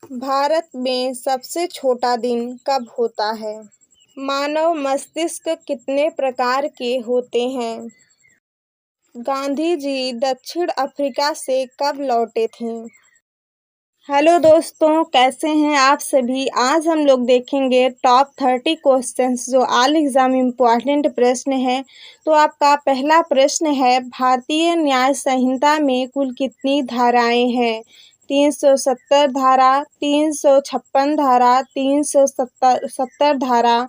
भारत में सबसे छोटा दिन कब होता है? मानव मस्तिष्क कितने प्रकार के होते हैं? गांधी जी दक्षिण अफ्रीका से कब लौटे थे? हेलो दोस्तों, कैसे हैं आप सभी। आज हम लोग देखेंगे टॉप 30 क्वेश्चंस जो ऑल एग्जाम इम्पॉर्टेंट प्रश्न है। तो आपका पहला प्रश्न है, भारतीय न्याय संहिता में कुल कितनी धाराएं हैं? 370 धारा, 356 धारा, 370 धारा,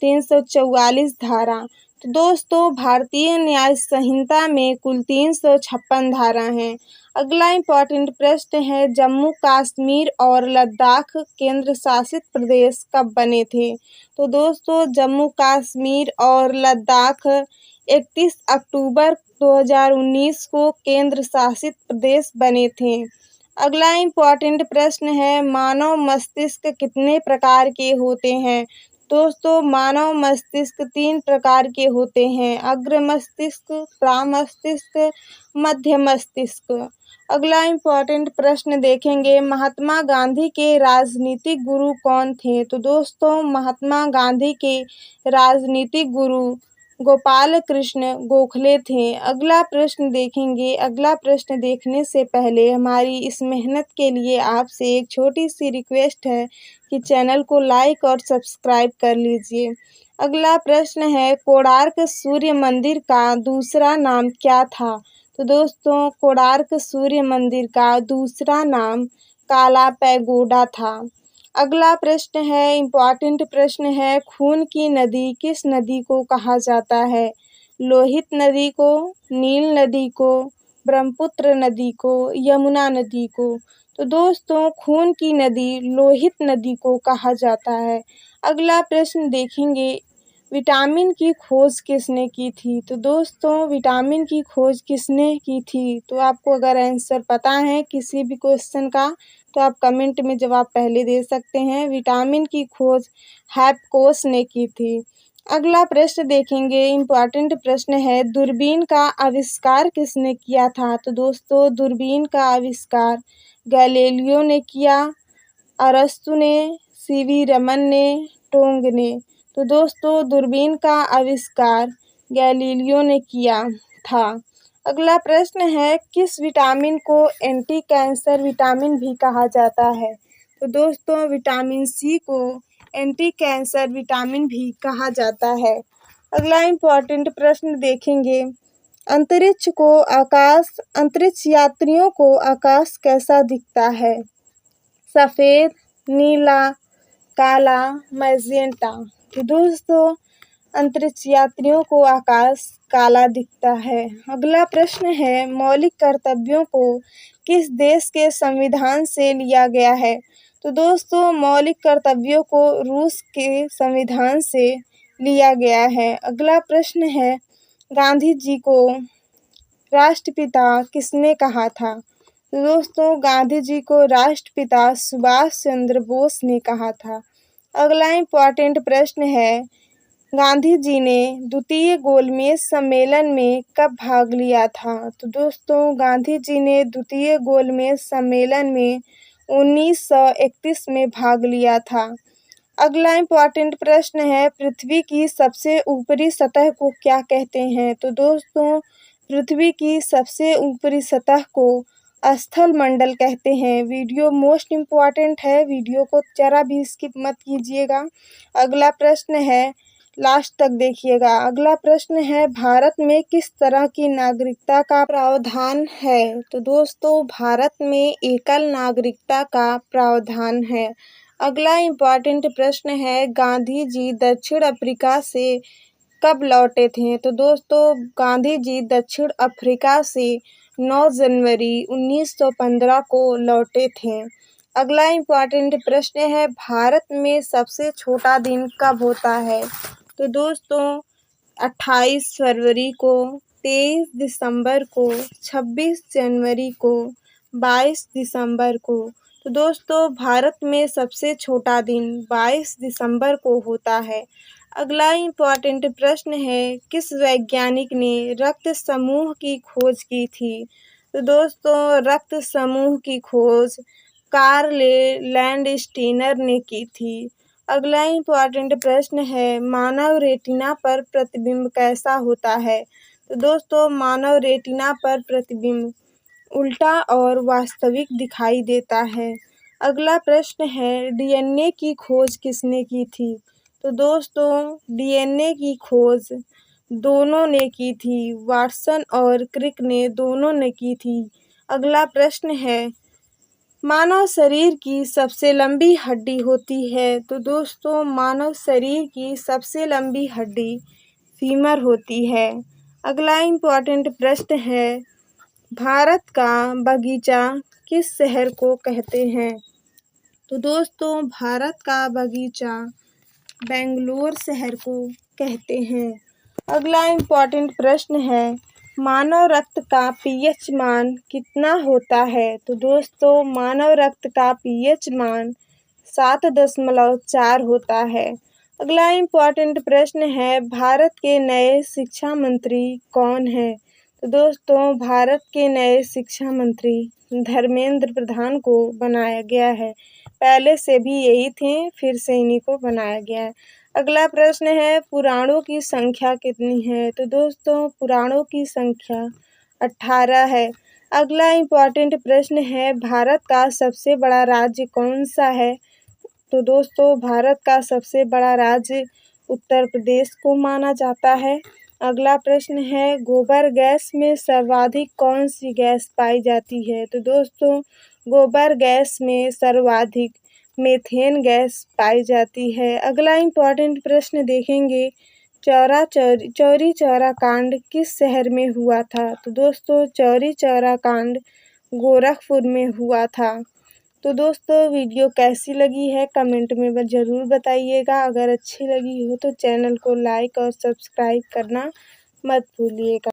344 धारा। तो दोस्तों, भारतीय न्याय संहिता में कुल 356 धारा हैं। अगला इम्पॉर्टेंट प्रश्न है, जम्मू कश्मीर और लद्दाख केंद्र शासित प्रदेश कब बने थे? तो दोस्तों, जम्मू कश्मीर और लद्दाख 31 अक्टूबर 2019 को केंद्र शासित प्रदेश बने थे। अगला इम्पॉर्टेंट प्रश्न है, मानव मस्तिष्क कितने प्रकार के होते हैं? दोस्तों, मानव मस्तिष्क 3 प्रकार के होते हैं, अग्र मस्तिष्क, प्रामस्तिष्क, मध्य मस्तिष्क। अगला इम्पॉर्टेंट प्रश्न देखेंगे, महात्मा गांधी के राजनीतिक गुरु कौन थे? तो दोस्तों, महात्मा गांधी के राजनीतिक गुरु गोपाल कृष्ण गोखले थे। अगला प्रश्न देखेंगे। अगला प्रश्न देखने से पहले हमारी इस मेहनत के लिए आपसे एक छोटी सी रिक्वेस्ट है कि चैनल को लाइक और सब्सक्राइब कर लीजिए। अगला प्रश्न है, कोणार्क सूर्य मंदिर का दूसरा नाम क्या था? तो दोस्तों, कोणार्क सूर्य मंदिर का दूसरा नाम काला पैगोडा था। अगला प्रश्न है, इम्पॉर्टेंट प्रश्न है, खून की नदी किस नदी को कहा जाता है? लोहित नदी को, नील नदी को, ब्रह्मपुत्र नदी को, यमुना नदी को। तो दोस्तों, खून की नदी लोहित नदी को कहा जाता है। अगला प्रश्न देखेंगे, विटामिन की खोज किसने की थी? तो दोस्तों, विटामिन की खोज किसने की थी? तो आपको अगर आंसर पता है किसी भी क्वेश्चन का तो आप कमेंट में जवाब पहले दे सकते हैं। विटामिन की खोज हैपकोस ने की थी। अगला प्रश्न देखेंगे, इम्पॉर्टेंट प्रश्न है, दूरबीन का आविष्कार किसने किया था? तो दोस्तों, दूरबीन का आविष्कार गैलीलियो ने किया, अरस्तु ने, सीवी रमन ने, टोंग ने। तो दोस्तों, दूरबीन का आविष्कार गैलीलियो ने किया था। अगला प्रश्न है, किस विटामिन को एंटी कैंसर विटामिन भी कहा जाता है? तो दोस्तों, विटामिन सी को एंटी कैंसर विटामिन भी कहा जाता है। अगला इम्पॉर्टेंट प्रश्न देखेंगे, अंतरिक्ष यात्रियों को आकाश कैसा दिखता है? सफ़ेद, नीला, काला, मैजेंटा। तो दोस्तों, अंतरिक्ष यात्रियों को आकाश काला दिखता है। अगला प्रश्न है, मौलिक कर्तव्यों को किस देश के संविधान से लिया गया है? तो दोस्तों, मौलिक कर्तव्यों को रूस के संविधान से लिया गया है। अगला प्रश्न है, गांधी जी को राष्ट्रपिता किसने कहा था? तो दोस्तों, गांधी जी को राष्ट्रपिता सुभाष चंद्र बोस ने कहा था। अगला इम्पॉर्टेंट प्रश्न है, गांधी जी ने द्वितीय गोलमेज सम्मेलन में कब भाग लिया था? तो दोस्तों, गांधी जी ने द्वितीय गोलमेज सम्मेलन में 1931 में भाग लिया था। अगला इम्पॉर्टेंट प्रश्न है, पृथ्वी की सबसे ऊपरी सतह को क्या कहते हैं? तो दोस्तों, पृथ्वी की सबसे ऊपरी सतह को स्थल मंडल कहते हैं। वीडियो मोस्ट इम्पॉर्टेंट है, वीडियो को जरा भी स्किप मत कीजिएगा। अगला प्रश्न है, लास्ट तक देखिएगा। अगला प्रश्न है, भारत में किस तरह की नागरिकता का प्रावधान है? तो दोस्तों, भारत में एकल नागरिकता का प्रावधान है। अगला इम्पॉर्टेंट प्रश्न है, गांधी जी दक्षिण अफ्रीका से कब लौटे थे? तो दोस्तों, गांधी जी दक्षिण अफ्रीका से 9 जनवरी 1915 को लौटे थे। अगला इम्पॉर्टेंट प्रश्न है, भारत में सबसे छोटा दिन कब होता है? तो दोस्तों, 28 फरवरी को, 23 दिसंबर को, 26 जनवरी को, 22 दिसंबर को। तो दोस्तों, भारत में सबसे छोटा दिन 22 दिसंबर को होता है। अगला इम्पॉर्टेंट प्रश्न है, किस वैज्ञानिक ने रक्त समूह की खोज की थी? तो दोस्तों, रक्त समूह की खोज कार्ल लैंडस्टीनर ने की थी। अगला इम्पॉर्टेंट प्रश्न है, मानव रेटिना पर प्रतिबिंब कैसा होता है? तो दोस्तों, मानव रेटिना पर प्रतिबिंब उल्टा और वास्तविक दिखाई देता है। अगला प्रश्न है, डीएनए की खोज किसने की थी? तो दोस्तों, डीएनए की खोज दोनों ने की थी, वाटसन और क्रिक ने दोनों ने की थी। अगला प्रश्न है, मानव शरीर की सबसे लंबी हड्डी होती है? तो दोस्तों, मानव शरीर की सबसे लंबी हड्डी फीमर होती है। अगला इम्पॉर्टेंट प्रश्न है, भारत का बगीचा किस शहर को कहते हैं? तो दोस्तों, भारत का बगीचा बेंगलोर शहर को कहते हैं। अगला इम्पॉर्टेंट प्रश्न है, मानव रक्त का पीएच मान कितना होता है? तो दोस्तों, मानव रक्त का पीएच मान 7.4 होता है। अगला इम्पॉर्टेंट प्रश्न है, भारत के नए शिक्षा मंत्री कौन हैं? तो दोस्तों, भारत के नए शिक्षा मंत्री धर्मेंद्र प्रधान को बनाया गया है। पहले से भी यही थे, फिर से इन्हीं को बनाया गया है। अगला प्रश्न है, पुराणों की संख्या कितनी है? तो दोस्तों, पुराणों की संख्या 18 है। अगला इम्पॉर्टेंट प्रश्न है, भारत का सबसे बड़ा राज्य कौन सा है? तो दोस्तों, भारत का सबसे बड़ा राज्य उत्तर प्रदेश को माना जाता है। अगला प्रश्न है, गोबर गैस में सर्वाधिक कौन सी गैस पाई जाती है? तो दोस्तों, गोबर गैस में सर्वाधिक मीथेन गैस पाई जाती है। अगला इम्पॉर्टेंट प्रश्न देखेंगे, चौरी चौरा कांड किस शहर में हुआ था? तो दोस्तों, चौरी चौरा कांड गोरखपुर में हुआ था। तो दोस्तों, वीडियो कैसी लगी है कमेंट में ज़रूर बताइएगा। अगर अच्छी लगी हो तो चैनल को लाइक और सब्सक्राइब करना मत भूलिएगा।